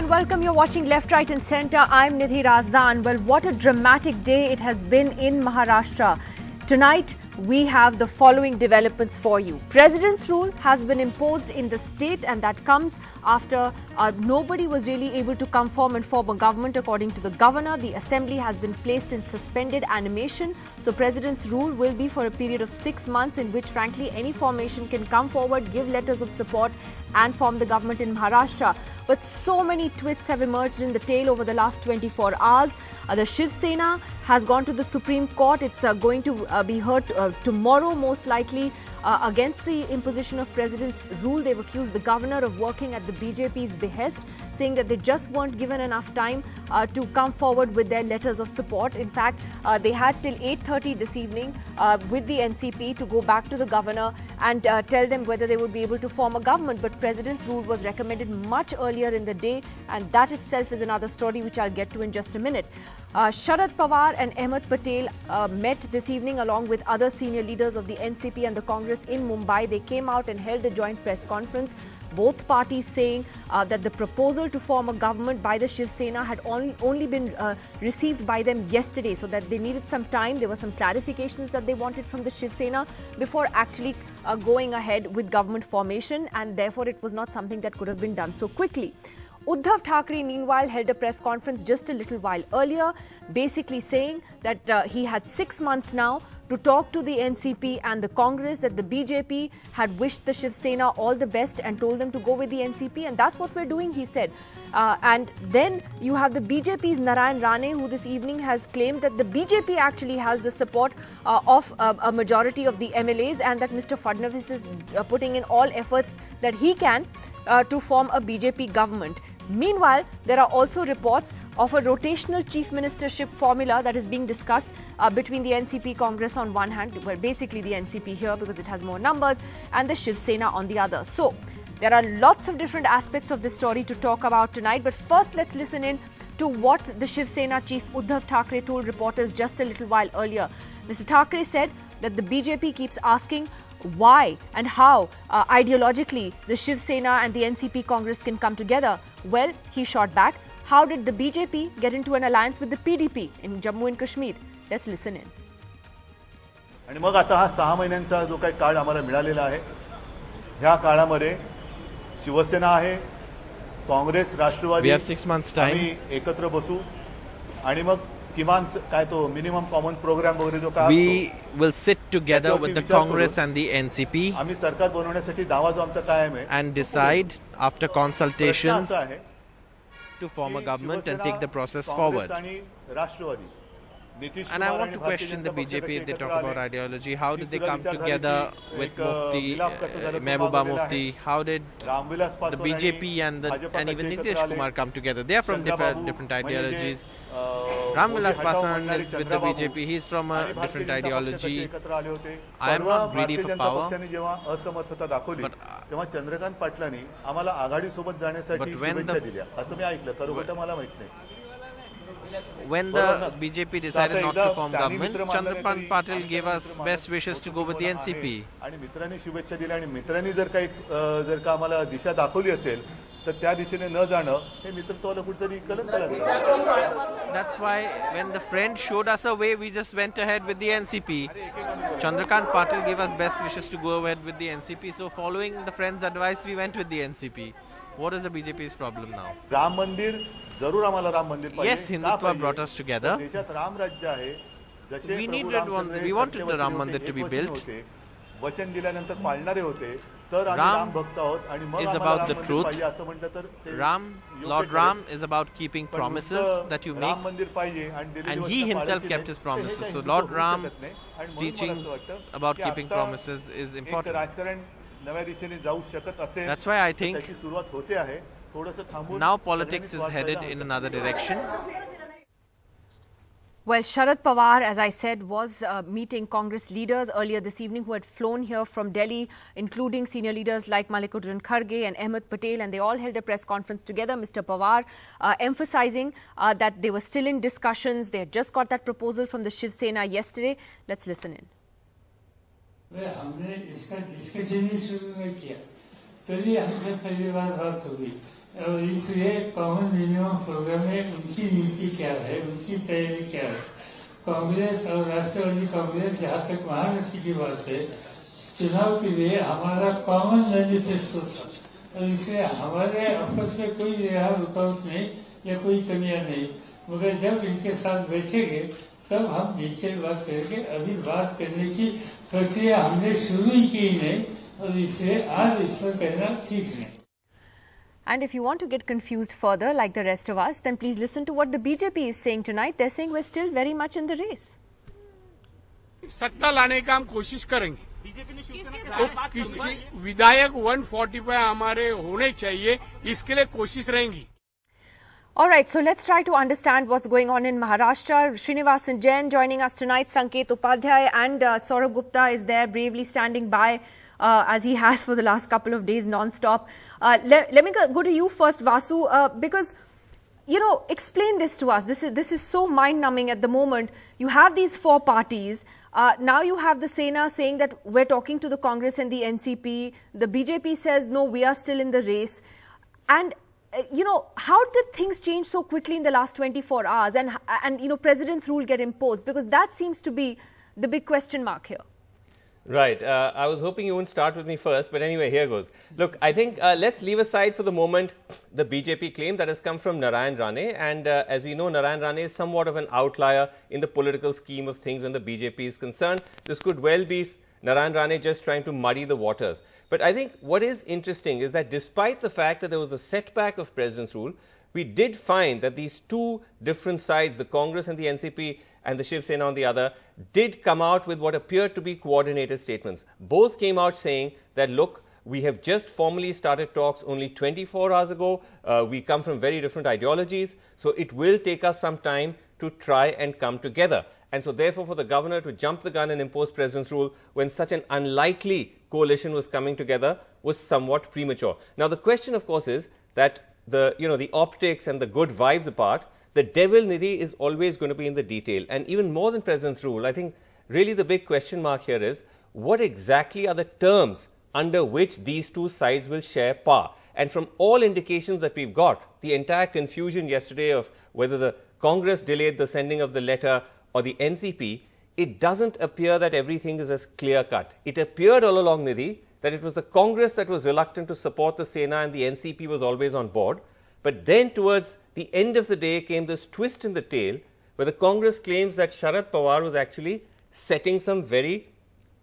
and welcome. You're watching Left, Right and Centre. I'm Nidhi Razdan. Well, what a dramatic day it has been in Maharashtra. Tonight, we have the following developments for you. President's rule has been imposed in the state, and that comes after nobody was really able to come form and form a government according to the governor. The assembly has been placed in suspended animation. So President's rule will be for a period of 6 months in which frankly any formation can come forward, give letters of support and form the government in Maharashtra. But so many twists have emerged in the tale over the last 24 hours. The Shiv Sena has gone to the Supreme Court. It's going to be heard tomorrow most likely against the imposition of President's rule. They've accused the governor of working at the BJP's behest, saying that they just weren't given enough time to come forward with their letters of support. In fact, they had till 8:30 this evening with the NCP to go back to the governor and tell them whether they would be able to form a government. But President's rule was recommended much earlier in the day, and that itself is another story which I'll get to in just a minute. Sharad Pawar and Ahmed Patel met this evening along with other senior leaders of the NCP and the Congress in Mumbai. They came out and held a joint press conference. Both parties saying that the proposal to form a government by the Shiv Sena had only been received by them yesterday, so that they needed some time. There were some clarifications that they wanted from the Shiv Sena before actually going ahead with government formation, and therefore it was not something that could have been done so quickly. Uddhav Thackeray, meanwhile, held a press conference just a little while earlier, basically saying that he had 6 months now to talk to the NCP and the Congress, that the BJP had wished the Shiv Sena all the best and told them to go with the NCP, and that's what we're doing, he said. And then you have the BJP's Narayan Rane, who this evening has claimed that the BJP actually has the support of a majority of the MLAs, and that Mr. Fadnavis is putting in all efforts that he can to form a BJP government. Meanwhile, there are also reports of a rotational chief ministership formula that is being discussed between the NCP Congress on one hand, well, basically the NCP here because it has more numbers, and the Shiv Sena on the other. So, there are lots of different aspects of this story to talk about tonight, but first let's listen in to what the Shiv Sena chief Uddhav Thackeray told reporters just a little while earlier. Mr. Thackeray said that the BJP keeps asking why and how ideologically the Shiv Sena and the NCP Congress can come together. Well, he shot back. How did the BJP get into an alliance with the PDP in Jammu and Kashmir? Let's listen in. आणि मग आता हा 6 महिन्यांचा जो काही काळ आम्हाला मिळालेला आहे, ह्या काळामध्ये शिवसेना आहे, काँग्रेस, राष्ट्रवादी आम्ही एकत्र बसू आणि मग किमान काय तो मिनिमम कॉमन प्रोग्राम वगैरे जो काय we will sit together with the Congress and the NCP आम्ही सरकार बनवण्यासाठी दावा जो आमचा कायम आहे and decide after consultations to form a government and take the process forward. आणि राष्ट्रवादी And I want to question the BJP. They talk about ideology. How did they come together with Mufti, Mehbooba Mufti? How did the BJP and even Nitish Kumar come together? They are from different ideologies. Ram Vilas Paswan is with the BJP. He's from a different ideology. I am not greedy for power. तेव्हा चंद्रकांत पाटलांनी आम्हाला आघाडी सोबत जाण्यासाठी शुभेच्छा दिल्या असं मी ऐकलं. खरोखर मला माहित नाही. When the BJP decided not to form government, Chandrakant Patil gave us best wishes to go with the NCP. आणि मित्रांनी शुभेच्छा दिल्या आणि मित्रांनी जर का आम्हाला दिशा दाखवली असेल तर त्या दिशेने न जाणं हे मित्रत्वाला कुठेतरी कलंक लागलं. That's why when the friend showed us a way, we just went ahead with the NCP. Chandrakant Patil gave us best wishes to go ahead with the NCP. So following the friend's advice, we went with the NCP. What is the BJP's problem now? Ram मंदिर जरूर आम्हाला राम मंदिर पाहिजे. Yes, Hindutva brought us together. देशात राम राज्य आहे. जसे we wanted the Ram Mandir to be built. वचन दिल्यानंतर पाळणारे होते. तर आम्ही राम भक्त आहोत आणि मग is about the truth. Lord Ram is about keeping promises that you make, and he himself kept his promises. So Lord Ram's teachings about keeping promises is important. That's why I think now politics is headed in another direction. Well, Sharad Pawar, as I said, was meeting Congress leaders earlier this evening who had flown here from Delhi, including senior leaders like Mallikarjun Kharge and Ahmed Patel, and they all held a press conference together. Mr. Pawar emphasizing that they were still in discussions. They had just got that proposal from the Shiv Sena yesterday. Let's listen in. हमने इसका discussion ही शुरू नहीं किया, तभी हमसे पहली बार बात होगी. और इसलिए कॉमन मिनिमम प्रोग्राम में उनकी नीति क्या है, उनकी तैयारी क्या है। कांग्रेस और राष्ट्रवादी कांग्रेस, जहाँ तक महाराष्ट्र की बात है, चुनाव के लिए हमारा कॉमन मैनिफेस्टो था और इसलिए हमारे आपस में कोई रुकावट नहीं या कोई कमियां नहीं, मगर जब इनके साथ बैठेंगे तब हम नीचे बात करेंगे। अभी बात करने की प्रक्रिया हमने शुरू ही की नहीं और इसलिए आज इस पर कहना ठीक नहीं। And if you want to get confused further, like the rest of us, then please listen to what the BJP is saying tonight. They're saying we're still very much in the race. सत्ता लाने का हम कोशिश करेंगे। तो किसी विधायक 145 हमारे होने चाहिए, इसके लिए कोशिश रहेंगी। All right, so let's try to understand what's going on in Maharashtra. Srinivasan Jain joining us tonight, Sanket Upadhyay and Saurabh Gupta is there bravely standing by as he has for the last couple of days non-stop. Let me go to you first, Vasu, because, you know, explain this to us. This is so mind-numbing at the moment. You have these four parties. Now you have the Sena saying that we're talking to the Congress and the NCP. The BJP says, no, we are still in the race. And you know, how did things change so quickly in the last 24 hours and you know, President's rule get imposed? Because that seems to be the big question mark here. Right. I was hoping you wouldn't start with me first, but anyway, here goes. Look, I think let's leave aside for the moment the BJP claim that has come from Narayan Rane. And as we know, Narayan Rane is somewhat of an outlier in the political scheme of things when the BJP is concerned. This could well be Narayan Rane just trying to muddy the waters. But I think what is interesting is that despite the fact that there was a setback of President's rule, we did find that these two different sides, the Congress and the NCP and the Shiv Sena on the other, did come out with what appeared to be coordinated statements. Both came out saying that, look, we have just formally started talks only 24 hours ago. We come from very different ideologies, so it will take us some time to try and come together. And so therefore, for the governor to jump the gun and impose President's rule when such an unlikely coalition was coming together was somewhat premature. Now, the question, of course, is that the optics and the good vibes apart, the devil, Nidhi, is always going to be in the detail. And even more than President's rule, I think really the big question mark here is what exactly are the terms under which these two sides will share power? And from all indications that we've got, the entire confusion yesterday of whether the Congress delayed the sending of the letter or the NCP, it doesn't appear that everything is as clear-cut. It appeared all along, Nidhi, that it was the Congress that was reluctant to support the Sena and the NCP was always on board. But then towards the end of the day came this twist in the tail where the Congress claims that Sharad Pawar was actually setting some very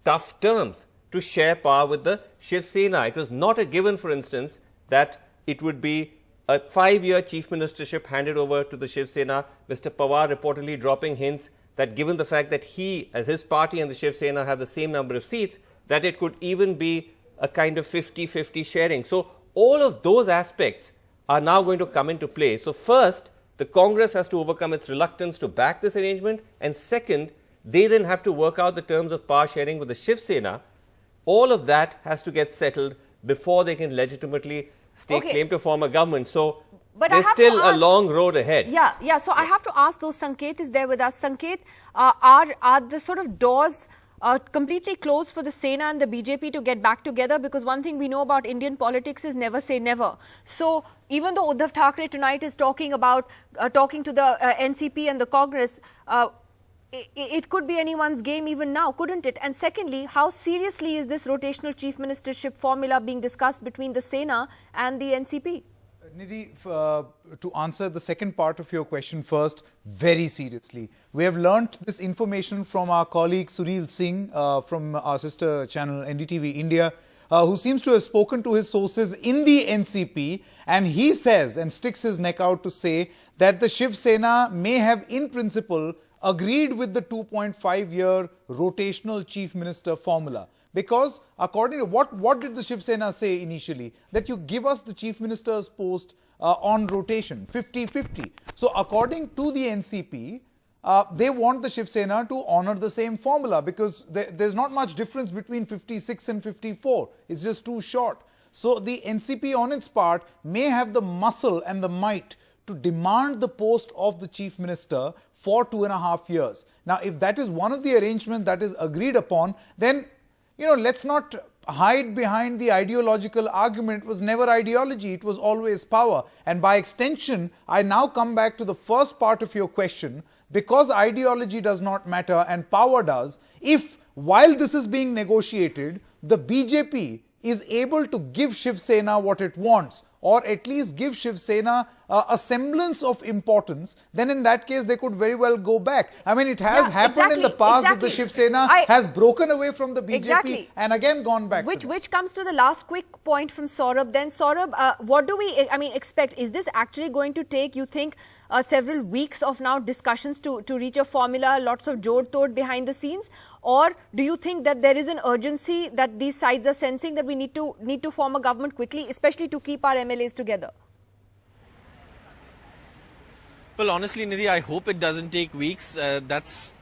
tough terms to share power with the Shiv Sena. It was not a given, for instance, that it would be a 5-year chief ministership handed over to the Shiv Sena. Mr. Pawar reportedly dropping hints that given the fact that he, as his party and the Shiv Sena have the same number of seats, that it could even be a kind of 50-50 sharing. So all of those aspects are now going to come into play. So first, the Congress has to overcome its reluctance to back this arrangement. And second, they then have to work out the terms of power sharing with the Shiv Sena. All of that has to get settled before they can legitimately stake claim to form a government. So there's still a long road ahead. Yeah. So I have to ask, though, Sanket is there with us. Sanket, are the sort of doors completely closed for the Sena and the BJP to get back together? Because one thing we know about Indian politics is never say never. So even though Uddhav Thackeray tonight is talking about talking to the NCP and the Congress, it could be anyone's game even now, couldn't it? And secondly, how seriously is this rotational chief ministership formula being discussed between the Sena and the NCP? Nidhi, to answer the second part of your question first, very seriously. We have learnt this information from our colleague Sureel Singh from our sister channel NDTV India, who seems to have spoken to his sources in the NCP, and he says and sticks his neck out to say that the Shiv Sena may have in principle agreed with the 2.5-year rotational chief minister formula. Because according to what did the Shiv Sena say initially? That you give us the chief minister's post on rotation, 50-50. So according to the NCP, they want the Shiv Sena to honor the same formula because there's not much difference between 56 and 54. It's just too short. So the NCP on its part may have the muscle and the might to demand the post of the chief minister for 2.5 years. Now, if that is one of the arrangements that is agreed upon, then let's not hide behind the ideological argument was never ideology, it was always power. And by extension, I now come back to the first part of your question, because ideology does not matter and power does. If while this is being negotiated, the BJP is able to give Shiv Sena what it wants, or at least give Shiv Sena a semblance of importance, then in that case they could very well go back. I mean, it has happened in the past that the Shiv Sena has broken away from the BJP and again gone back. Which comes to the last quick point from Saurabh. Then Saurabh, what do we, expect? Is this actually going to take, you think, several weeks of now discussions to reach a formula, lots of jod-tod behind the scenes? Or do you think that there is an urgency that these sides are sensing that we need to form a government quickly, especially to keep our MLAs together? Well, honestly, Nidhi, I hope it doesn't take weeks. That's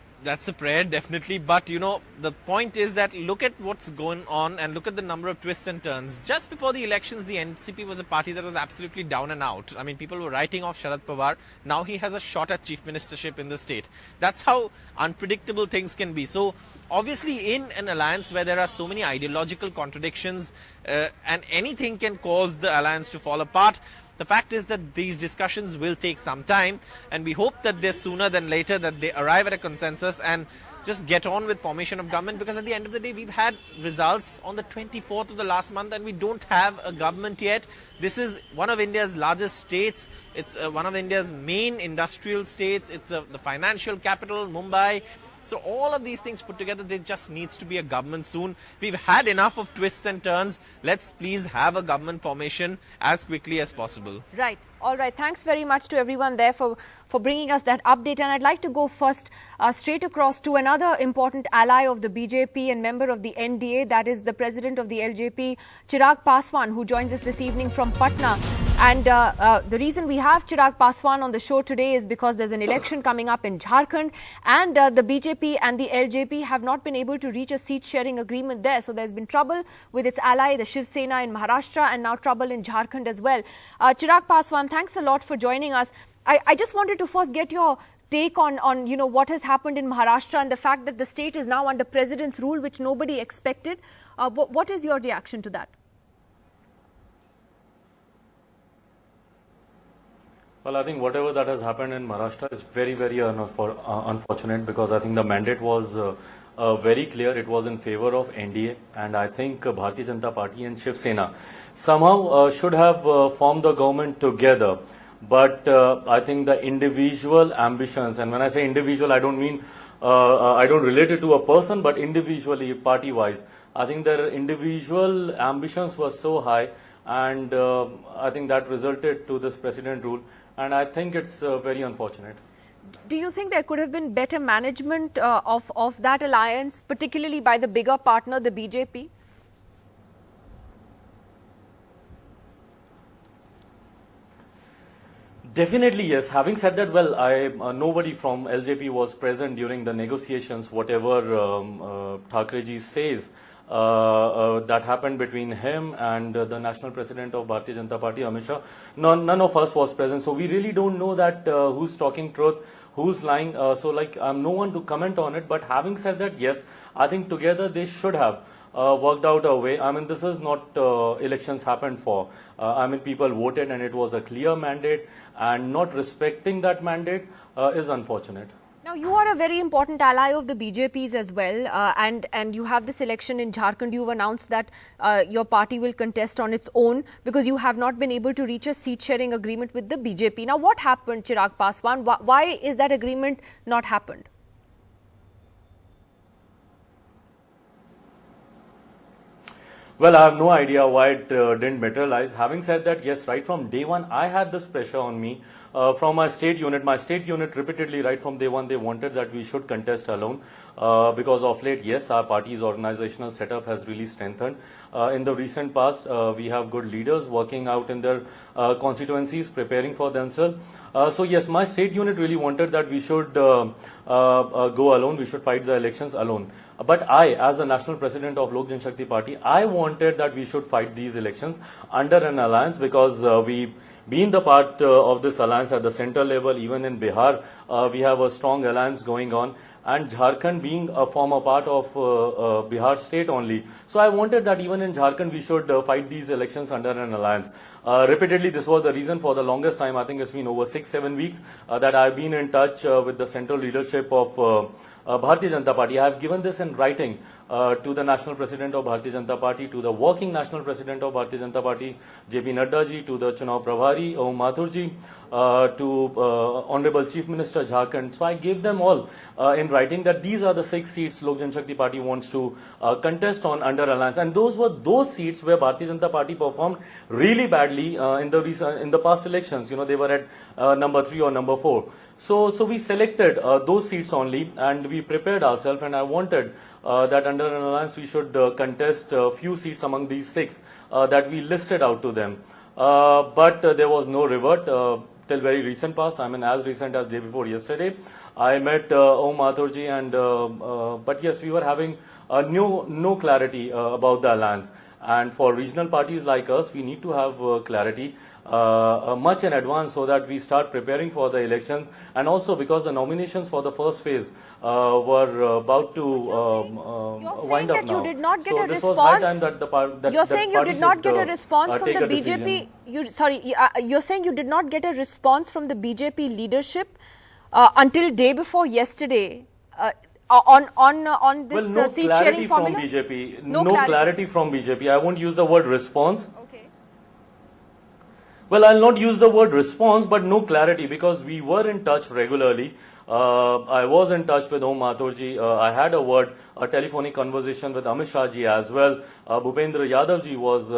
a prayer, definitely. But, you know, the point is that look at what's going on and look at the number of twists and turns. Just before the elections, the NCP was a party that was absolutely down and out. I mean, people were writing off Sharad Pawar. Now he has a shot at chief ministership in the state. That's how unpredictable things can be. So, obviously, in an alliance where there are so many ideological contradictions and anything can cause the alliance to fall apart, the fact is that these discussions will take some time, and we hope that they're sooner than later, that they arrive at a consensus and just get on with formation of government, because at the end of the day, we've had results on the 24th of the last month and we don't have a government yet. This is one of India's largest states. It's one of India's main industrial states. It's the financial capital, Mumbai. So all of these things put together, there just needs to be a government soon. We've had enough of twists and turns. Let's please have a government formation as quickly as possible. Right. All right. Thanks very much to everyone there for bringing us that update. And I'd like to go first straight across to another important ally of the BJP and member of the NDA, that is the president of the LJP, Chirag Paswan, who joins us this evening from Patna. And the reason we have Chirag Paswan on the show today is because there's an election coming up in Jharkhand, and the BJP and the LJP have not been able to reach a seat-sharing agreement there. So there's been trouble with its ally, the Shiv Sena in Maharashtra, and now trouble in Jharkhand as well. Chirag Paswan, thanks a lot for joining us. I just wanted to first get your take on what has happened in Maharashtra and the fact that the state is now under president's rule, which nobody expected. What is your reaction to that? Well, I think whatever that has happened in Maharashtra is very, very unfortunate, because I think the mandate was very clear. It was in favor of NDA, and I think Bharatiya Janata Party and Shiv Sena somehow should have formed the government together. But I think the individual ambitions, and when I say individual, I don't mean, I don't relate it to a person, but individually, party-wise, I think their individual ambitions were so high, and I think that resulted to this president rule. And I think it's very unfortunate. Do you think there could have been better management of that alliance, particularly by the bigger partner, the BJP? Definitely, yes. Having said that, well, nobody from LJP was present during the negotiations, whatever Thakreji says. That happened between him and the national president of Bharatiya Janata Party, Amit Shah. None of us was present, so we really don't know that who's talking truth, who's lying. So, I'm no one to comment on it. But having said that, yes, I think together they should have worked out a way. I mean, this is not elections happened for. I mean, people voted and it was a clear mandate, and not respecting that mandate is unfortunate. Now, you are a very important ally of the BJP's as well, and you have this election in Jharkhand. You've announced that your party will contest on its own because you have not been able to reach a seat-sharing agreement with the BJP. Now, what happened, Chirag Paswan? Why is that agreement not happened? Well, I have no idea why it didn't materialize. Having said that, yes, right from day one, I had this pressure on me from my state unit. My state unit repeatedly, right from day one, they wanted that we should contest alone because of late, yes, our party's organizational setup has really strengthened. In the recent past, we have good leaders working out in their constituencies, preparing for themselves. So, yes, my state unit really wanted that we should go alone, we should fight the elections alone. But I, as the national president of Lok Janshakti Party, I wanted that we should fight these elections under an alliance, because we, being the part of this alliance at the central level, even in Bihar, we have a strong alliance going on. and Jharkhand being a former part of Bihar state only. So I wanted that even in Jharkhand we should fight these elections under an alliance. Repeatedly, this was the reason for the longest time. I think it's been over 6-7 weeks that I've been in touch with the central leadership of Bharatiya Janata Party. I have given this in writing to the national president of Bharatiya Janata Party, to the working national president of Bharatiya Janata Party, JP Nadda ji, to the Chunav Prabhari, Om Mathur ji, to Honorable Chief Minister Jharkhand. So I gave them all in writing that these are the 6 seats Lok Janshakti Party wants to contest on under alliance, and those were those seats where Bharatiya Janata Party performed really badly in the past elections. You know, they were at number 3 or number 4. So we selected those seats only, and we prepared ourselves, and I wanted that under an alliance we should contest a few seats among these 6 that we listed out to them. But there was no revert till very recent past. I mean, as recent as day before yesterday, I met Om Mathur ji, and but yes, we were having no clarity about the alliance. And for regional parties like us, we need to have clarity much in advance so that we start preparing for the elections. And also because the nominations for the first phase were about to wind up now. You did not get so a this response. was high time that You're saying you did not get a response from the BJP. You're saying you did not get a response from the BJP leadership until day before yesterday. On this no seat clarity sharing from formula? BJP. No clarity from BJP. I won't use the word response. Okay. Well, I'll not use the word response, but no clarity, because we were in touch regularly. I was in touch with Om Mathur ji. I had a telephonic conversation with Amit Shah ji as well. Bhupendra Yadav ji was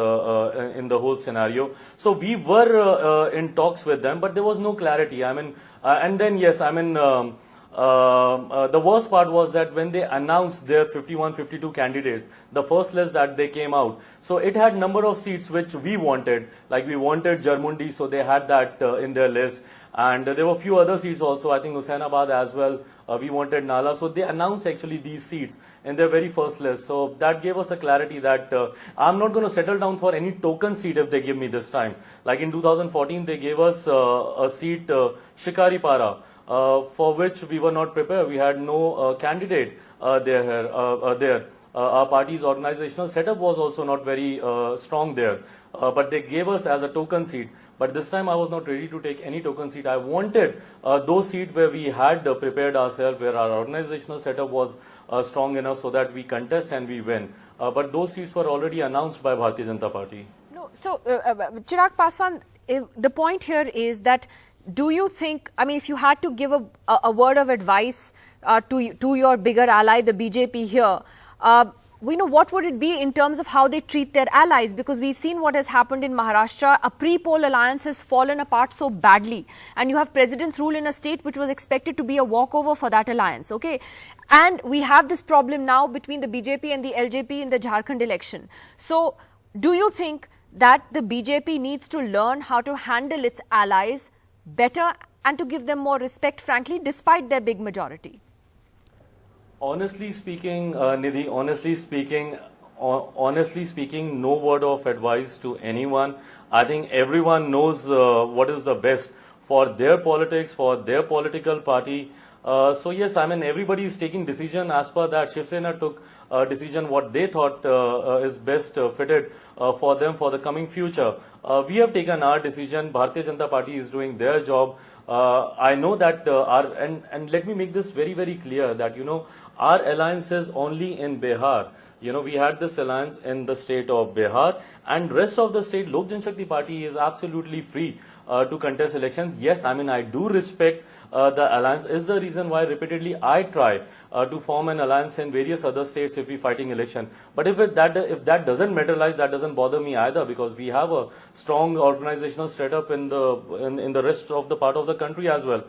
in the whole scenario. So we were in talks with them, but there was no clarity. I mean, and then yes, I mean, the worst part was that when they announced their 51-52 candidates, the first list that they came out, so it had number of seats which we wanted, like we wanted Jarmundi, so they had that in their list, and there were few other seats also, I think Husainabad as well, we wanted Nala, so they announced actually these seats in their very first list. So that gave us a clarity that I'm not going to settle down for any token seat if they give me this time. Like in 2014 they gave us a seat Shikaripara, for which we were not prepared. We had no candidate there. Our party's organizational setup was also not very strong there. But they gave us as a token seat. But this time I was not ready to take any token seat. I wanted those seats where we had prepared ourselves, where our organizational setup was strong enough so that we contest and we win. But those seats were already announced by Bharatiya Janata Party. No, so Chirag Paswan, the point here is that, do you think, I mean, if you had to give a word of advice to your bigger ally, the BJP here, we know what would it be in terms of how they treat their allies? Because we've seen what has happened in Maharashtra. A pre-poll alliance has fallen apart so badly. And you have president's rule in a state which was expected to be a walkover for that alliance. Okay, and we have this problem now between the BJP and the LJP in the Jharkhand election. So do you think that the BJP needs to learn how to handle its allies better and to give them more respect, frankly, despite their big majority? Honestly speaking, Nidhi, honestly speaking, no word of advice to anyone. I think everyone knows what is the best for their politics, for their political party. So yes, I mean, everybody is taking decision as per that. Shiv Sena took a decision what they thought is best fitted for them for the coming future. We have taken our decision. Bharatiya Janata Party is doing their job. I know that and let me make this very, very clear that, you know, our alliance is only in Bihar. You know, we had this alliance in the state of Bihar, and rest of the state, Lok Janshakti Party is absolutely free to contest elections. Yes, I mean, I do respect the alliance. Is the reason why repeatedly I try to form an alliance in various other states if we fighting election. But if that doesn't materialize, that doesn't bother me either, because we have a strong organizational setup in the rest of the part of the country as well.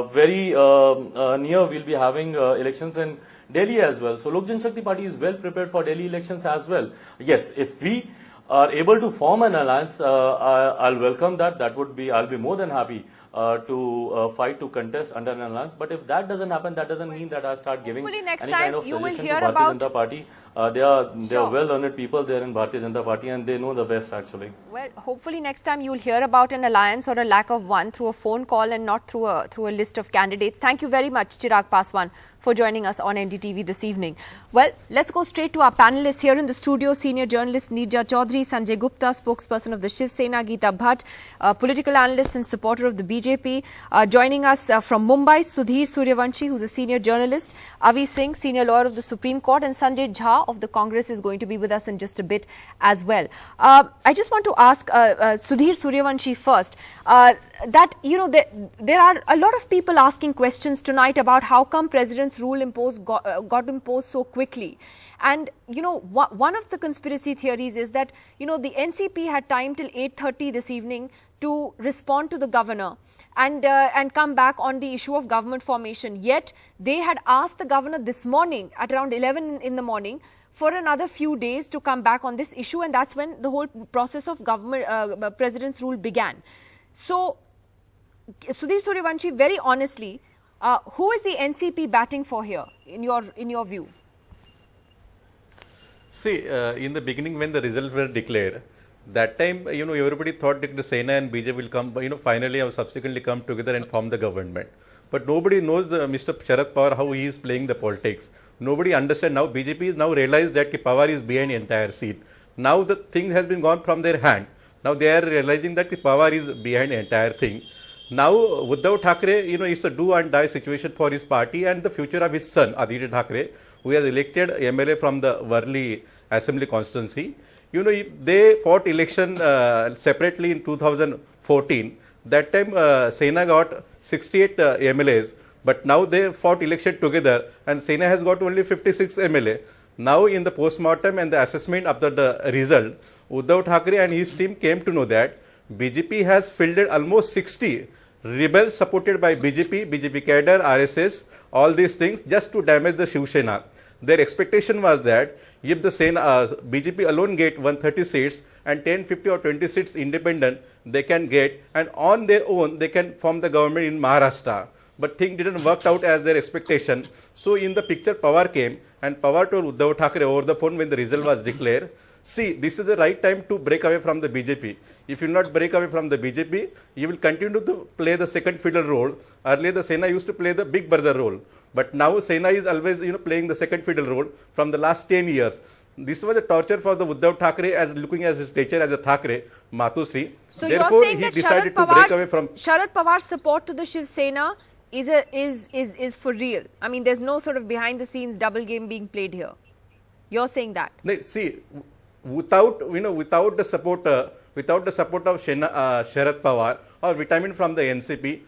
Very near, we'll be having elections in Delhi as well. So Lok Janshakti Party is well prepared for Delhi elections as well. Yes, if we are able to form an alliance, I'll welcome that. I'll be more than happy to fight to contest under an alliance. But if that doesn't happen, that doesn't mean that I start giving any kind of suggestion to Bharatiya Janata Party. They are well-learned people there in Bharatiya Janata Party, and they know the best actually. Well, hopefully next time you'll hear about an alliance or a lack of one through a phone call and not through a list of candidates. Thank you very much, Chirag Paswan, for joining us on NDTV this evening. Well, let's go straight to our panelists here in the studio. Senior journalist Neerja Chaudhary, Sanjay Gupta, spokesperson of the Shiv Sena, Geeta Bhatt, political analyst and supporter of the BJP. Joining us from Mumbai, Sudhir Suryavanshi, who's a senior journalist, Avi Singh, senior lawyer of the Supreme Court, and Sanjay Jha of the Congress is going to be with us in just a bit as well. I just want to ask Sudhir Suryavanshi first. That, you know, there are a lot of people asking questions tonight about how come President's rule got imposed so quickly. And, you know, one of the conspiracy theories is that, you know, the NCP had time till 8:30 this evening to respond to the governor and come back on the issue of government formation. Yet, they had asked the governor this morning at around 11 in the morning for another few days to come back on this issue, and that's when the whole process of President's rule began. So, Sudhir Suryavanshi, very honestly, who is the NCP batting for here, in your view? See, in the beginning when the results were declared, that time, you know, everybody thought that the Sena and BJP will come, you know, finally or subsequently come together and form the government. But nobody knows Mr. Sharad Pawar, how he is playing the politics. Nobody understands now. BJP is now realized that Pawar is behind the entire scene. Now the thing has been gone from their hand. Now they are realizing that Pawar is behind the entire thing. Now Uddhav Thackeray, you know, it's a do and die situation for his party and the future of his son Aditya Thackeray, who has elected MLA from the Worli Assembly constituency. You know, they fought election separately in 2014. That time Sena got 68 MLAs, but now they fought election together and Sena has got only 56 MLA. Now in the post-mortem and the assessment after the result, Uddhav Thackeray and his team came to know that BJP has fielded almost 60 rebels supported by BJP cadre, RSS, all these things just to damage the Shiv Sena. Their expectation was that if the BJP alone get 130 seats and 10, 50 or 20 seats independent, they can get, and on their own they can form the government in Maharashtra. But things didn't work out as their expectation. So in the picture Pawar came and Pawar told Uddhav Thackeray over the phone when the result was declared, see, this is the right time to break away from the BJP. If you will not break away from the BJP, you will continue to play the second fiddle role. Earlier the Sena used to play the big brother role. But now Sena is always, you know, playing the second fiddle role from the last 10 years. This was a torture for the Uddhav Thackeray as looking as his nature as a Thackeray, Matusri. So therefore, you're saying that he decided to break away from Sharad Pawar's support to the Shiv Sena is for real. I mean, there's no sort of behind the scenes double game being played here. You're saying that? No, see, without the support of Sharad Pawar or vitamin from the NCP,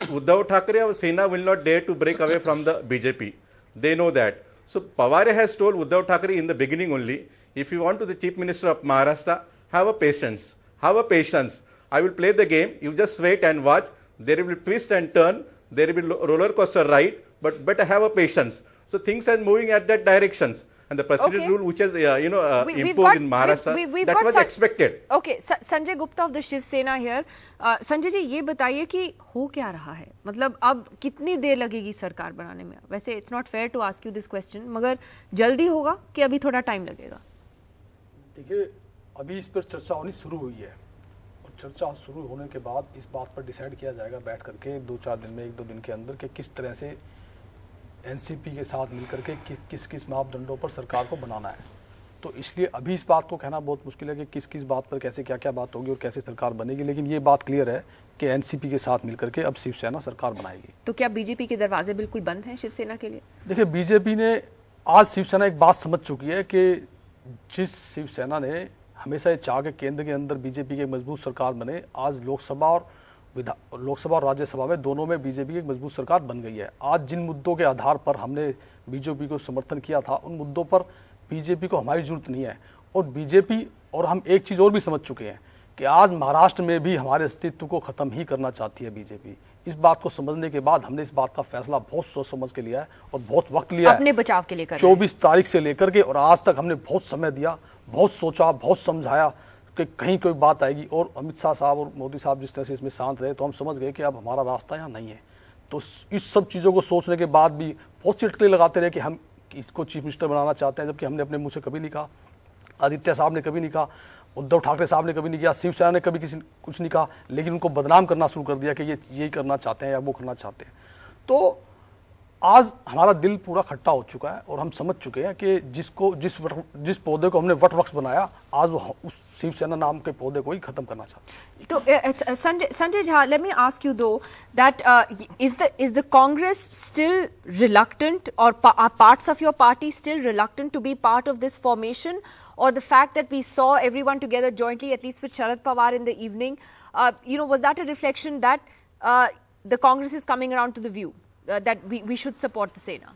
Uddhav Thackeray or Sena will not dare to break away from the BJP. They know that. So Pawar has told Uddhav Thackeray in the beginning only, if you want to the Chief Minister of Maharashtra, have a patience. Have a patience. I will play the game. You just wait and watch. There will be twist and turn. There will be roller coaster ride. But better have a patience. So things are moving at that directions. And the president rule which is, imposed in Maharashtra, that was expected. Okay, Sanjay Gupta of the Shiv Sena here. Sanjay ji, ये बताइए कि हो क्या रहा है? मतलब अब कितनी देर लगेगी सरकार बनाने में? वैसे it's not fair to ask you this question, मगर जल्दी होगा कि अभी थोड़ा टाइम लगेगा? देखिए, अभी इस पर चर्चा होनी शुरू हुई है और चर्चा शुरू होने के बाद इस बात पर डिसाइड किया जाएगा बैठ करके 2-4 दिन में, 1-2 दिन के अंदर कि किस तरह से एनसीपी के साथ मिलकर के किस किस मापदंडों पर सरकार को बनाना है। तो इसलिए अभी इस बात को कहना बहुत मुश्किल है कि किस किस बात पर कैसे क्या क्या बात होगी और कैसे सरकार बनेगी, लेकिन ये बात क्लियर है कि एनसीपी के साथ मिलकर के अब शिवसेना सरकार बनाएगी। तो क्या बीजेपी के दरवाजे बिल्कुल बंद हैं शिवसेना के लिए? देखिए, बीजेपी ने आज शिवसेना एक बात समझ चुकी है कि जिस शिवसेना ने हमेशा ये चाह के केंद्र के अंदर बीजेपी की एक मजबूत सरकार बने, आज लोकसभा और राज्यसभा में दोनों में बीजेपी की एक मजबूत सरकार बन गई है। आज जिन मुद्दों के आधार पर हमने बीजेपी को समर्थन किया था, उन मुद्दों पर बीजेपी को हमारी जरूरत नहीं है। और बीजेपी, और हम एक चीज़ और भी समझ चुके हैं कि आज महाराष्ट्र में भी हमारे अस्तित्व को ख़त्म ही करना चाहती है बीजेपी। इस बात को समझने के बाद हमने इस बात का फैसला बहुत सोच समझ के लिया है और बहुत वक्त लिया है, अपने बचाव के लिए 24 तारीख से लेकर के, और आज तक हमने बहुत समय दिया, बहुत सोचा, बहुत समझाया कि कहीं कोई बात आएगी। और अमित शाह साहब और मोदी साहब जिस तरह से इसमें शांत रहे, तो हम समझ गए कि अब हमारा रास्ता यहाँ नहीं है। तो इस सब चीज़ों को सोचने के बाद भी बहुत चिटकले लगाते रहे कि हम इसको चीफ मिनिस्टर बनाना चाहते हैं, जबकि हमने अपने मुँह से कभी नहीं कहा, आदित्य साहब ने कभी नहीं कहा, उद्धव ठाकरे साहब ने कभी नहीं किया, शिवसेना ने कभी कुछ नहीं कहा, लेकिन उनको बदनाम करना शुरू कर दिया कि ये यही करना चाहते हैं या वो करना चाहते हैं। तो आज हमारा दिल पूरा खट्टा हो चुका है और हम समझ चुके हैं कि जिस पौधे को हमने वट वृक्ष बनाया, आज वो उस शिवसेना नाम के पौधे को ही खत्म करना चाहते हैं। तो Sanjay Jha, let me ask you though that is the Congress still reluctant, or are parts of your party still reluctant to be part of this formation, or the fact that we saw everyone together jointly, at least with Sharad Pawar in the evening, was that a reflection that the Congress is coming around to the view that we should support the Sena?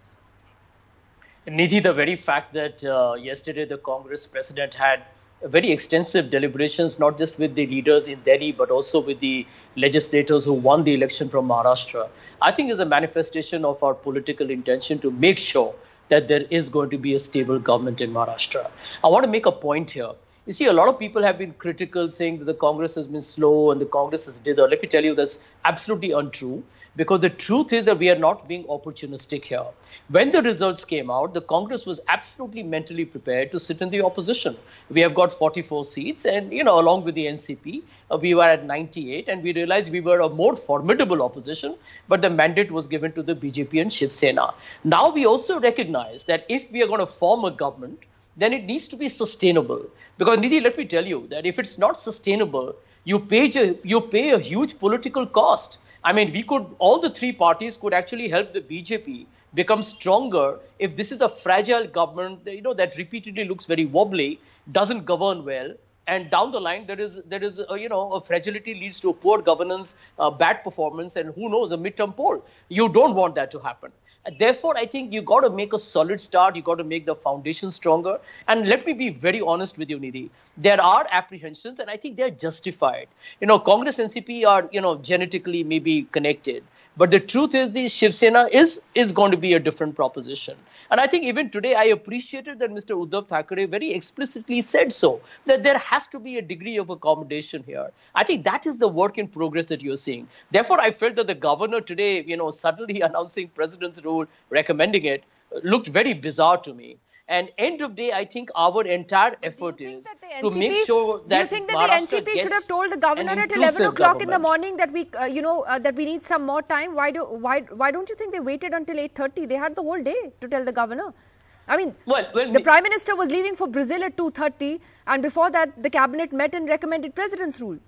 Nidhi, the very fact that yesterday the Congress president had very extensive deliberations, not just with the leaders in Delhi, but also with the legislators who won the election from Maharashtra, I think is a manifestation of our political intention to make sure that there is going to be a stable government in Maharashtra. I want to make a point here. You see, a lot of people have been critical, saying that the Congress has been slow and the Congress is dither. Let me tell you, that's absolutely untrue, because the truth is that we are not being opportunistic here. When the results came out, the Congress was absolutely mentally prepared to sit in the opposition. We have got 44 seats, and along with the NCP, we were at 98, and we realized we were a more formidable opposition, but the mandate was given to the BJP and Shiv Sena. Now we also recognize that if we are going to form a government, then it needs to be sustainable. Because Nidhi, let me tell you that if it's not sustainable, you pay a huge political cost. I mean, all the three parties could actually help the BJP become stronger if this is a fragile government, that repeatedly looks very wobbly, doesn't govern well, and down the line there is a fragility leads to a poor governance, bad performance, and who knows, a midterm poll. You don't want that to happen. Therefore, I think you got to make a solid start. You got to make the foundation stronger. And let me be very honest with you, Nidhi. There are apprehensions, and I think they're justified. Congress and NCP are, genetically maybe connected. But the truth is, the Shiv Sena is going to be a different proposition. And I think even today, I appreciated that Mr. Uddhav Thackeray very explicitly said so, that there has to be a degree of accommodation here. I think that is the work in progress that you're seeing. Therefore, I felt that the governor today, suddenly announcing president's rule, recommending it, looked very bizarre to me. And end of day, I think our entire effort is to make sure that do you think that the NCP should have told the governor at 11 o'clock in the morning that we, that we need some more time? Why don't you think they waited until 8:30? They had the whole day to tell the governor. I mean, the Prime Minister was leaving for Brazil at 2:30, and before that, the cabinet met and recommended president's rule.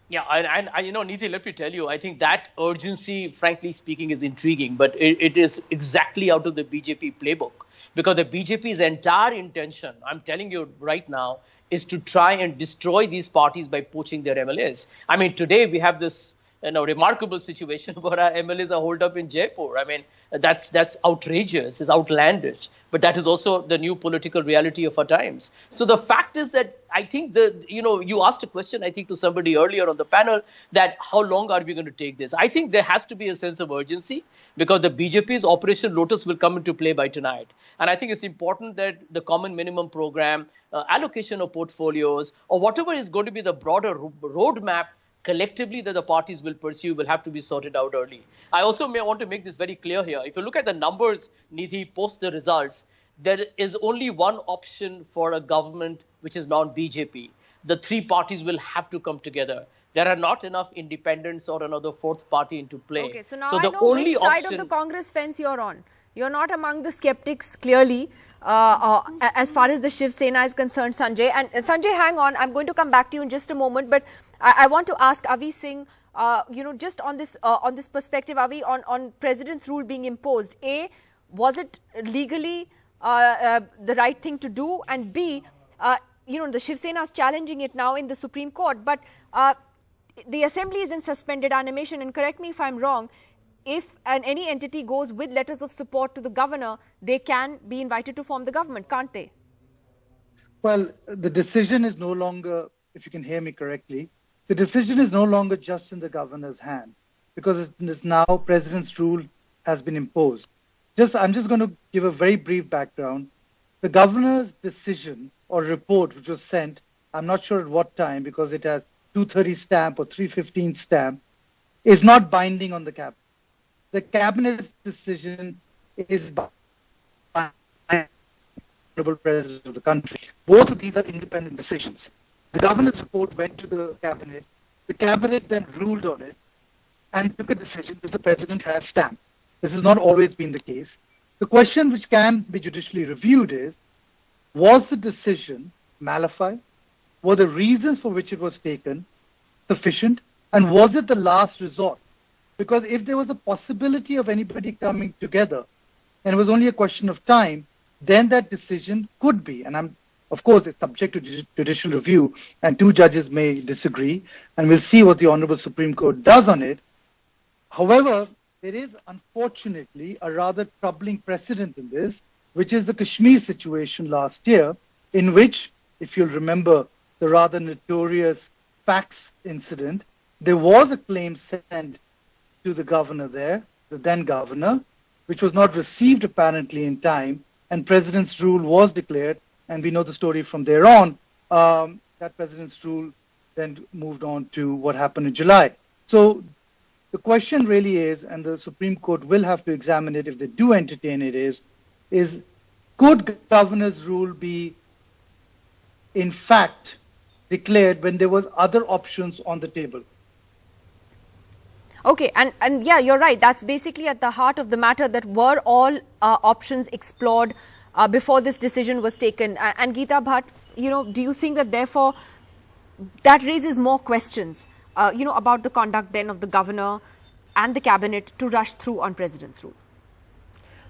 Yeah, and Nidhi, let me tell you, I think that urgency, frankly speaking, is intriguing, but it is exactly out of the BJP playbook. Because the BJP's entire intention, I'm telling you right now, is to try and destroy these parties by poaching their MLAs. I mean, today we have this remarkable situation where our MLAs are holed up in Jaipur. I mean, that's outrageous, it's outlandish. But that is also the new political reality of our times. So the fact is that I think you asked a question, I think, to somebody earlier on the panel, that how long are we going to take this? I think there has to be a sense of urgency, because the BJP's Operation Lotus will come into play by tonight. And I think it's important that the common minimum program, allocation of portfolios, or whatever is going to be the broader roadmap collectively that the parties will pursue will have to be sorted out early. I also may want to make this very clear here. If you look at the numbers, Nidhi, post the results, there is only one option for a government which is non-BJP. The three parties will have to come together. There are not enough independents or another fourth party into play. Okay, so now I know which side of the Congress fence you're on. You're not among the skeptics, clearly, as far as the Shiv Sena is concerned, Sanjay. And Sanjay, hang on, I'm going to come back to you in just a moment. But I want to ask Avi Singh, just on this perspective, Avi, on President's rule being imposed. A, was it legally the right thing to do? And B, the Shiv Sena is challenging it now in the Supreme Court. But the Assembly is in suspended animation. And correct me if I'm wrong, if any entity goes with letters of support to the governor, they can be invited to form the government, can't they? Well, the decision is no longer, if you can hear me correctly, the decision is no longer just in the governor's hand, because it is now President's rule has been imposed. I'm just going to give a very brief background. The governor's decision or report, which was sent, I'm not sure at what time, because it has 230 stamp or 315 stamp, is not binding on the cabinet. The cabinet's decision is by the President of the country. Both of these are independent decisions. The governor's report went to the cabinet then ruled on it and took a decision which the President has stamped. This has not always been the case. The question which can be judicially reviewed is, was the decision malified? Were the reasons for which it was taken sufficient? And was it the last resort? Because if there was a possibility of anybody coming together, and it was only a question of time, then that decision could be, and of course, it's subject to judicial review, and two judges may disagree, and we'll see what the Honorable Supreme Court does on it. However, there is unfortunately a rather troubling precedent in this, which is the Kashmir situation last year, in which, if you'll remember the rather notorious fax incident, there was a claim sent to the governor there, the then governor, which was not received apparently in time, and President's rule was declared, and we know the story from there on. That President's rule then moved on to what happened in July. So the question really is, and the Supreme Court will have to examine it if they do entertain it, is could governor's rule be in fact declared when there was other options on the table? Okay, and yeah, you're right. That's basically at the heart of the matter, that were all options explored before this decision was taken. And Geeta Bhatt, do you think that therefore that raises more questions, about the conduct then of the governor and the cabinet to rush through on President's rule?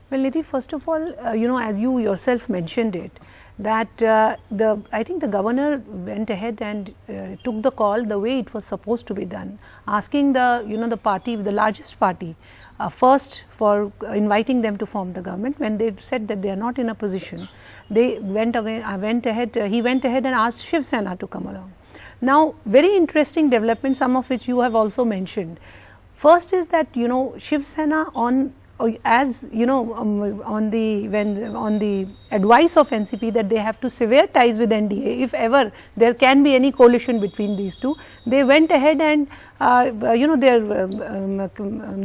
Well, Nidhi, first of all, as you yourself mentioned it, that I think the governor went ahead and took the call the way it was supposed to be done, asking the party, the largest party, first for inviting them to form the government. When they said that they are not in a position, they he went ahead and asked Shiv Sena to come along. Now, very interesting development, some of which you have also mentioned. First is that Shiv Sena on the advice of NCP that they have to sever ties with NDA if ever there can be any coalition between these two, they went ahead and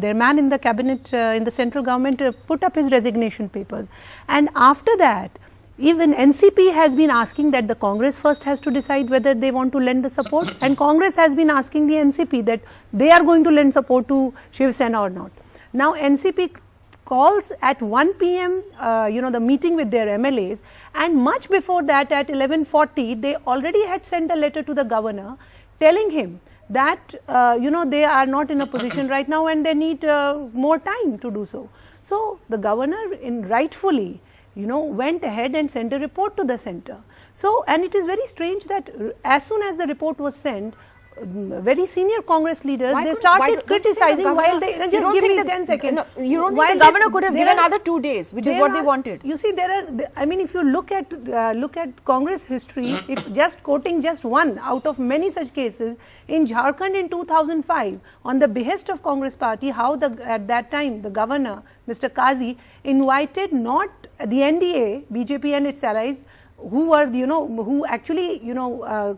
their man in the cabinet in the central government put up his resignation papers, and after that even NCP has been asking that the Congress first has to decide whether they want to lend the support, and Congress has been asking the NCP that they are going to lend support to Shiv Sena or not. Now NCP calls at 1 p.m. The meeting with their MLAs, and much before that at 11:40 they already had sent a letter to the governor telling him that they are not in a position right now and they need more time to do so. So the governor rightfully went ahead and sent a report to the center. So, and it is very strange that as soon as the report was sent, very senior Congress leaders, they started criticizing while they, just give me 10 seconds. No, you don't think the governor could have given another 2 days, which is what they wanted? You see, if you look at Congress history, if just quoting just one out of many such cases, in Jharkhand in 2005, on the behest of Congress party, how at that time the governor, Mr. Qazi, invited not the NDA, BJP and its allies, who were, who actually,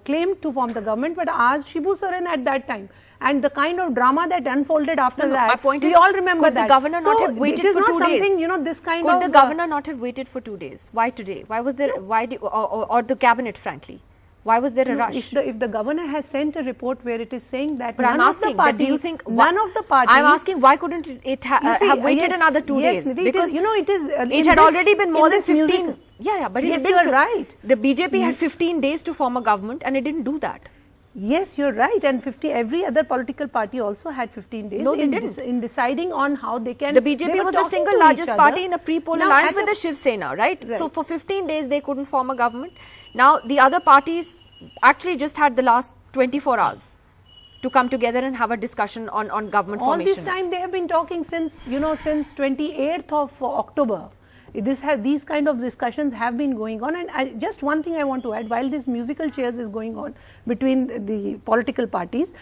claimed to form the government, but asked Shibu Soren at that time. And the kind of drama that unfolded after that, my point we is, all remember could that. the governor not have waited for 2 days? This kind could of... the governor not have waited for 2 days? Why today? Why was there, or the cabinet, frankly? Why was there a rush? If the governor has sent a report where it is saying that but none of the parties, do you think none of the parties... I'm asking, why couldn't it have waited another 2 days? Nidhi, because it is... it had already been more than 15... Yeah, but yes, you're right. The BJP had 15 days to form a government and it didn't do that. Yes, you're right, and every other political party also had 15 days in deciding on how they can... The BJP was the single largest party in a pre-poll alliance with the Shiv Sena, right? So for 15 days they couldn't form a government. Now the other parties actually just had the last 24 hours to come together and have a discussion on government formation. All this time they have been talking since, since 28th of October. These kind of discussions have been going on, and just one thing I want to add, while this musical chairs is going on between the political parties,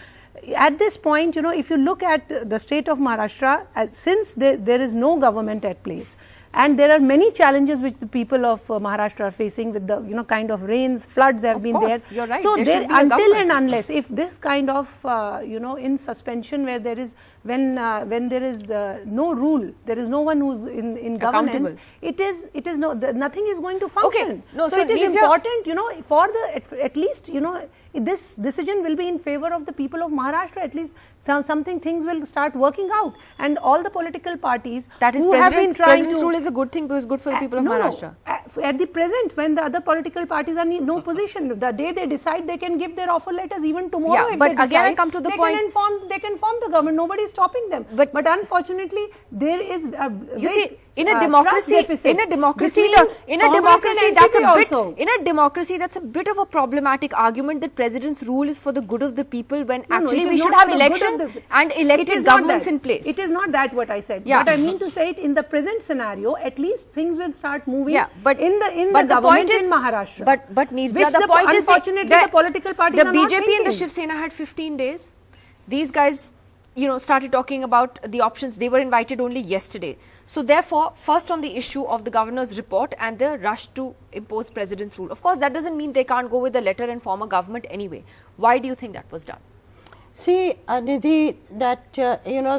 at this point, if you look at the state of Maharashtra, since there is no government at place, and there are many challenges which the people of Maharashtra are facing with the kind of rains, floods have been there. You're right. So until and unless, if this kind of in suspension where there is when there is no rule, there is no one who's in governance, nothing is going to function. Okay. No, so it is important, for the at least this decision will be in favor of the people of Maharashtra. At least something things will start working out, and all the political parties that is who have been trying President's to rule is a good thing because it's good for the people of Maharashtra. At the present, when the other political parties are in no position, the day they decide, they can give their offer letters even tomorrow. Yeah, if but they decide, again I come to the point. They can form the government. Nobody is stopping them. But unfortunately, there is a you see, in a democracy, that's a bit of a problematic argument that President's rule is for the good of the people when actually we should have elections and elected governments in place. It is not that what I said. Yeah. What I mean to say, it in the present scenario, at least things will start moving. Yeah, but in the government in Maharashtra. But Neerja, the point is unfortunately the political parties the are not BJP thinking. and the Shiv Sena had 15 days. These guys, started talking about the options. They were invited only yesterday. So therefore, first on the issue of the governor's report and the rush to impose President's rule. Of course, that doesn't mean they can't go with a letter and form a government anyway. Why do you think that was done? See, Nidhi, that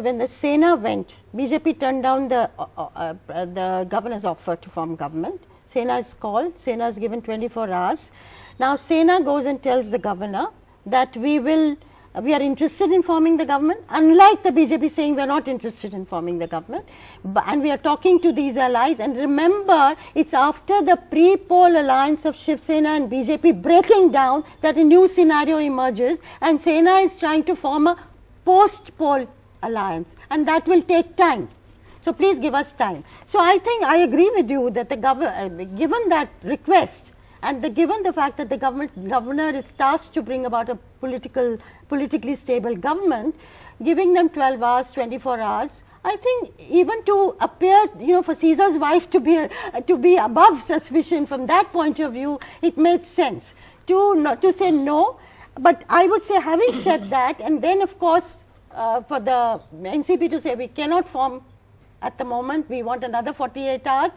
when the Sena went, BJP turned down the governor's offer to form government. Sena is called. Sena is given 24 hours. Now Sena goes and tells the governor that we are interested in forming the government, unlike the BJP saying we are not interested in forming the government, and we are talking to these allies. And remember, it's after the pre-poll alliance of Shiv Sena and BJP breaking down that a new scenario emerges, and Sena is trying to form a post-poll alliance, and that will take time. So please give us time. So I think I agree with you that given that request, and given the fact that the governor is tasked to bring about a politically stable government, giving them 12 hours, 24 hours, I think even to appear, for Caesar's wife to be above suspicion from that point of view, it made sense to say no. But I would say, having said that, and then of course for the NCP to say we cannot form at the moment, we want another 48 hours,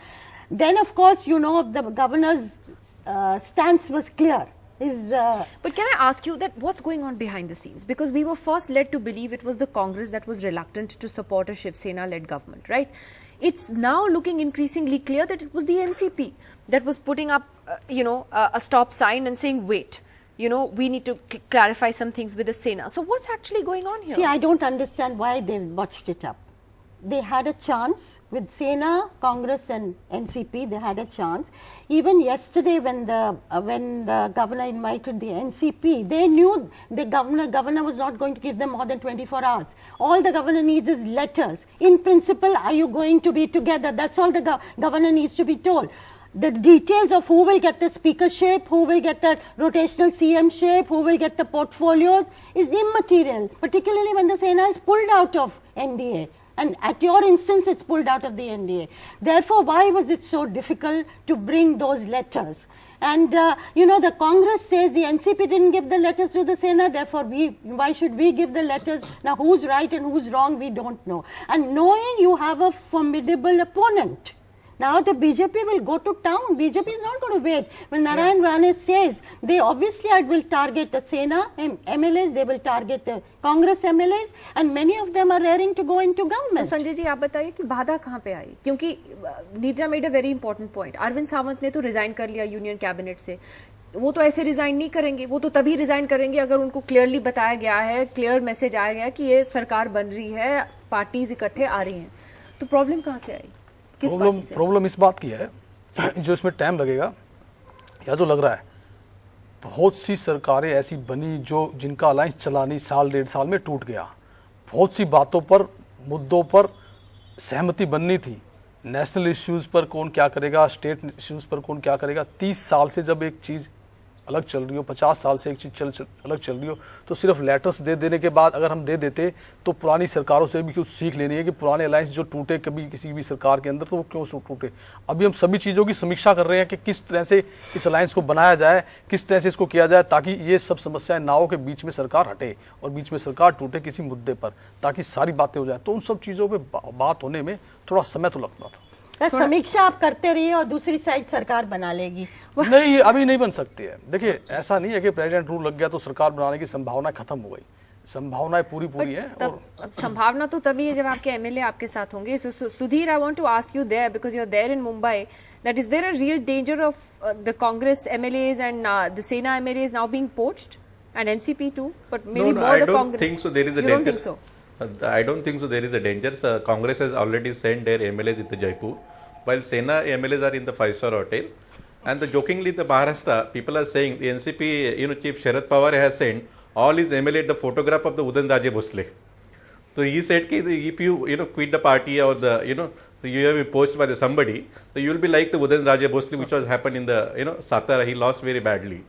then of course, the governor's stance was clear. But can I ask you that what's going on behind the scenes? Because we were first led to believe it was the Congress that was reluctant to support a Shiv Sena-led government, right? It's now looking increasingly clear that it was the NCP that was putting up, a stop sign and saying, wait, we need to clarify some things with the Sena. So what's actually going on here? See, I don't understand why they botched it up. They had a chance with Sena, Congress and NCP, they had a chance. Even yesterday when the governor invited the NCP, they knew the governor was not going to give them more than 24 hours. All the governor needs is letters. In principle, are you going to be together? That's all the governor needs to be told. The details of who will get the speakership, who will get the rotational CM shape, who will get the portfolios is immaterial, particularly when the Sena is pulled out of NDA. And at your instance, it's pulled out of the NDA. Therefore, why was it so difficult to bring those letters? And, the Congress says the NCP didn't give the letters to the Sena, therefore why should we give the letters? Now, who's right and who's wrong, we don't know. And knowing you have a formidable opponent, now the BJP will go to town. BJP is not going to wait. When Narayan Rane says, they obviously will target the Sena MLAs, they will target the Congress MLAs, and many of them are raring to go into government. So Sanjay ji, आप बताइए कि बाधा कहाँ पे आई? क्योंकि Neerja made a very important point. Arvind Sawant ने तो resign कर लिया यूनियन कैबिनेट से. वो तो ऐसे रिजाइन नहीं करेंगे. वो तो तभी रिजाइन करेंगे अगर उनको क्लियरली बताया गया है, क्लियर मैसेज आया गया कि ये सरकार बन रही है, पार्टीज इकट्ठे आ रही हैं. तो प्रॉब्लम कहाँ से आई? प्रॉब्लम इस बात की है जो इसमें टाइम लगेगा या जो लग रहा है, बहुत सी सरकारें ऐसी बनी जिनका अलायंस चला नहीं, साल 1.5 साल में टूट गया. बहुत सी बातों पर, मुद्दों पर सहमति बननी थी. नेशनल इश्यूज पर कौन क्या करेगा, स्टेट इश्यूज पर कौन क्या करेगा. 30 साल से जब एक चीज अलग चल रही हो, 50 साल से एक चीज अलग चल रही हो, तो सिर्फ लेटर्स दे देने के बाद अगर हम दे देते तो पुरानी सरकारों से भी कुछ सीख लेनी है कि पुराने अलायंस जो टूटे कभी किसी भी सरकार के अंदर, तो वो क्यों टूटे. अभी हम सभी चीज़ों की समीक्षा कर रहे हैं कि किस तरह से इस अलायंस को बनाया जाए, किस तरह से इसको किया जाए ताकि ये सब समस्याएं ना हो कि बीच में सरकार हटे और बीच में सरकार टूटे किसी मुद्दे पर, ताकि सारी बातें हो जाए. तो उन सब चीज़ों पर बात होने में थोड़ा समय तो लगता था. समीक्षा आप करते रहिए और दूसरी साइड सरकार बना लेगी. नहीं, अभी नहीं बन सकती है. देखिए, ऐसा नहीं है कि प्रेसिडेंट रूल लग गया तो सरकार बनाने की संभावना खत्म हो गई. संभावनाएं पूरी है. और संभावना तो तभी है जब आपके एमएलए आपके साथ होंगे. Sudhir, I want to ask you there because you are there in Mumbai, that is there a real danger of the Congress MLAs and the Sena MLAs now being poached? And NCP too, but maybe no, more I the don't Congress. think so. There is a you danger. don't think so? I don't think so. There is a danger. Congress has already sent their MLAs into Jaipur, while Sena MLAs are in the 5-star hotel. And jokingly, the Maharashtra people are saying the NCP, Chief Sharad Pawar has sent all his MLA the photograph of the Udanraje Bhosle. So he said, if you quit the party or so you have been poached by somebody, so you will be like the Udanraje Bhosle, which was happened in the Satara. He lost very badly.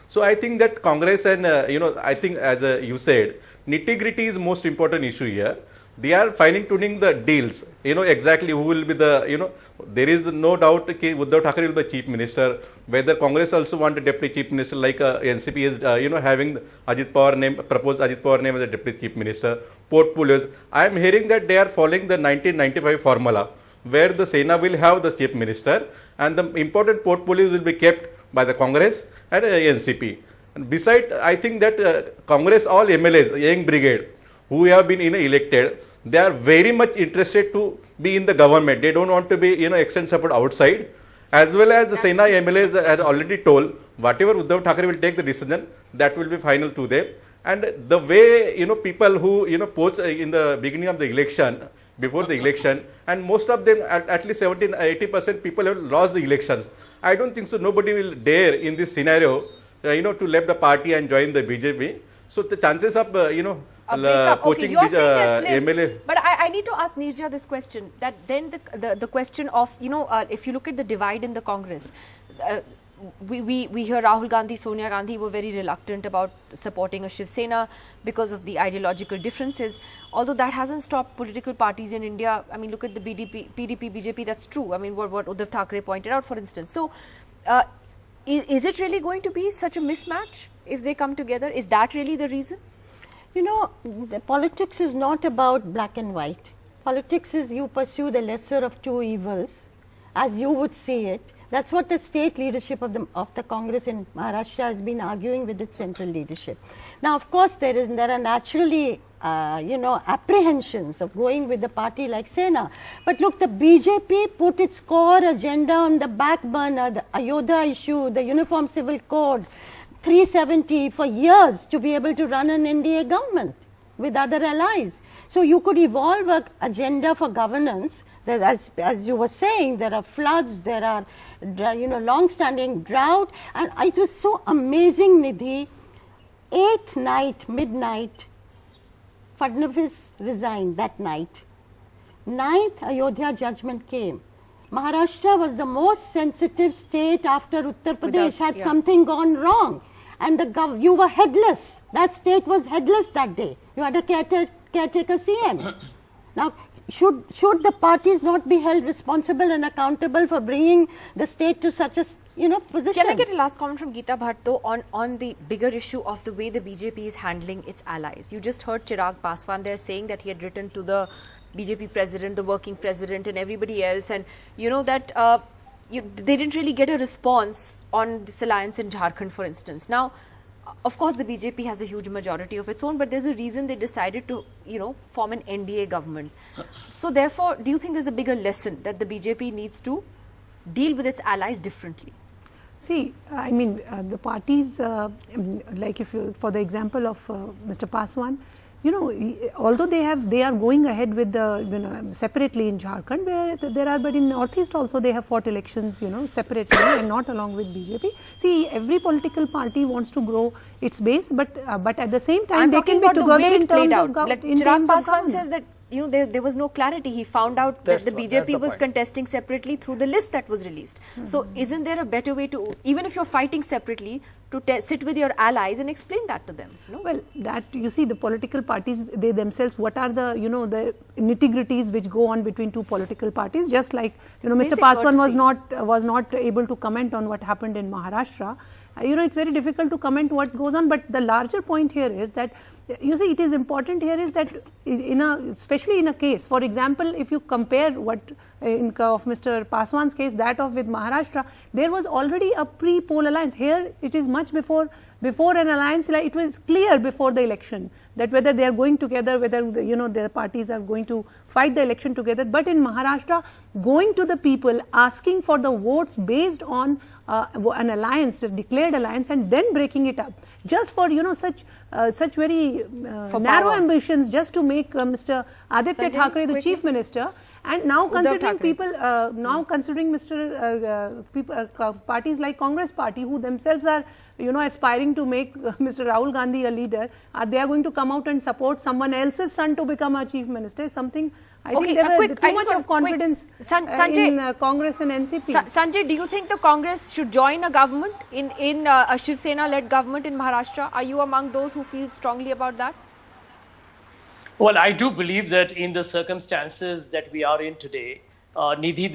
So I think that Congress and I think as you said, nitty-gritty is most important issue here. They are fine tuning the deals. Exactly who will be the there is no doubt that Uddhav Thackeray will be the chief minister. Whether Congress also want a deputy chief minister like NCP is having Ajit Pawar name, proposed Ajit Pawar name as a deputy chief minister. Portfolios. I am hearing that they are following the 1995 formula, where the Sena will have the chief minister and the important portfolios will be kept by the Congress and NCP. And besides, I think that Congress, all MLAs, young brigade, who have been elected, they are very much interested to be in the government. They don't want to be extend support outside. As well as the Sena MLAs have already told, whatever Uddhav Thackeray will take the decision, that will be final to them. And the way people who post in the beginning of the election, before the election, and most of them, at least 70-80% people have lost the elections. I don't think so. Nobody will dare in this scenario, to leave the party and join the BJP. So the chances of poaching MLA. But I need to ask Neerja this question. That then the question of if you look at the divide in the Congress. We hear Rahul Gandhi, Sonia Gandhi were very reluctant about supporting a Shiv Sena because of the ideological differences. Although that hasn't stopped political parties in India. I mean, look at the PDP, BJP, that's true. I mean, what Uddhav Thackeray pointed out, for instance. So, is it really going to be such a mismatch if they come together? Is that really the reason? The politics is not about black and white. Politics is you pursue the lesser of two evils, as you would see it. That's what the state leadership of the Congress in Maharashtra has been arguing with its central leadership. Now, of course, there are naturally, apprehensions of going with a party like Sena. But look, the BJP put its core agenda on the back burner, the Ayodhya issue, the Uniform Civil Code, 370 for years to be able to run an NDA government with other allies. So you could evolve an agenda for governance. That as you were saying, there are floods, there are long-standing drought, and it was so amazing, Nidhi. 8th night, midnight, Fadnavis resigned that night. 9th Ayodhya judgment came. Maharashtra was the most sensitive state after Uttar Pradesh. Had something gone wrong, and you were headless. That state was headless that day. You had a caretaker CM. Now, should the parties not be held responsible and accountable for bringing the state to such a position? Can I get a last comment from Geeta Bhatt though on the bigger issue of the way the BJP is handling its allies? You just heard Chirag Paswan there saying that he had written to the BJP president, the working president, and everybody else, and that they didn't really get a response on this alliance in Jharkhand, for instance. Now, of course, the BJP has a huge majority of its own, but there's a reason they decided to, form an NDA government. So therefore, do you think there's a bigger lesson that the BJP needs to deal with its allies differently? See, I mean, the parties, like for the example of Mr. Paswan, although they are going ahead with the, separately in Jharkhand, but in Northeast also they have fought elections, separately and not along with BJP. See, every political party wants to grow its base, but at the same time they can be together in terms of government. Chirag Paswan says that there was no clarity. He found out that the BJP was contesting separately through the list that was released. So isn't there a better way to, even if you're fighting separately, to sit with your allies and explain that to them? Well, that you see, the political parties, they themselves, what are the the nitty-gritties which go on between two political parties? Just like Mr. Paswan was not able to comment on what happened in Maharashtra. It's very difficult to comment what goes on, but the larger point here is that, it is important here is that especially in a case, for example, if you compare what of Mr. Paswan's case, that of with Maharashtra, there was already a pre-poll alliance. Here it is much before an alliance. Like it was clear before the election that whether they are going together, whether the parties are going to fight the election together. But in Maharashtra, going to the people, asking for the votes based on an alliance, a declared alliance, and then breaking it up, just for such very narrow ambitions, just to make Mr. Aditya Thackeray the chief minister. And now considering people, now considering parties like Congress Party, who themselves are aspiring to make Mr. Rahul Gandhi a leader, they are going to come out and support someone else's son to become a chief minister. Something I think there was too much of confidence in Congress and NCP. Sanjay, do you think the Congress should join a government in a Shiv Sena-led government in Maharashtra? Are you among those who feel strongly about that? Well, I do believe that in the circumstances that we are in today, Nidhi,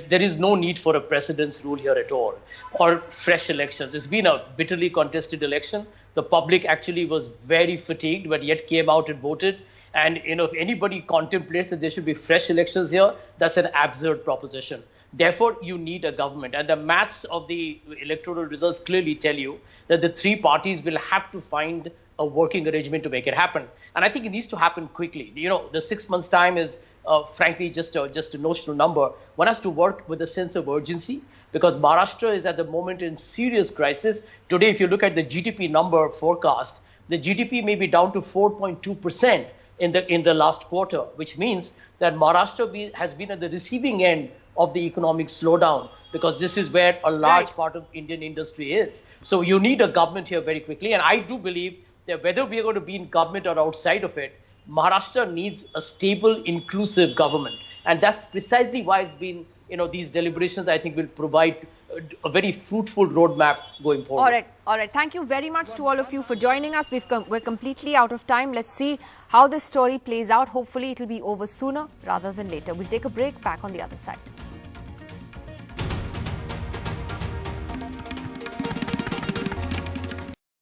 there is no need for a president's rule here at all, or fresh elections. It's been a bitterly contested election. The public actually was very fatigued, but yet came out and voted. And if anybody contemplates that there should be fresh elections here, that's an absurd proposition. Therefore, you need a government. And the maths of the electoral results clearly tell you that the three parties will have to find a working arrangement to make it happen. And I think it needs to happen quickly. The 6 months' time is, frankly, just a notional number. One has to work with a sense of urgency, because Maharashtra is at the moment in serious crisis. Today, if you look at the GDP number forecast, the GDP may be down to 4.2% in the last quarter, which means that Maharashtra has been at the receiving end of the economic slowdown, because this is where a large part of Indian industry is. So you need a government here very quickly. And I do believe that whether we are going to be in government or outside of it, Maharashtra needs a stable, inclusive government. And that's precisely why it's been, these deliberations, I think, will provide a very fruitful roadmap going forward. All right. Thank you very much to all of you for joining us. We're completely out of time. Let's see how this story plays out. Hopefully, it will be over sooner rather than later. We'll take a break. Back on the other side.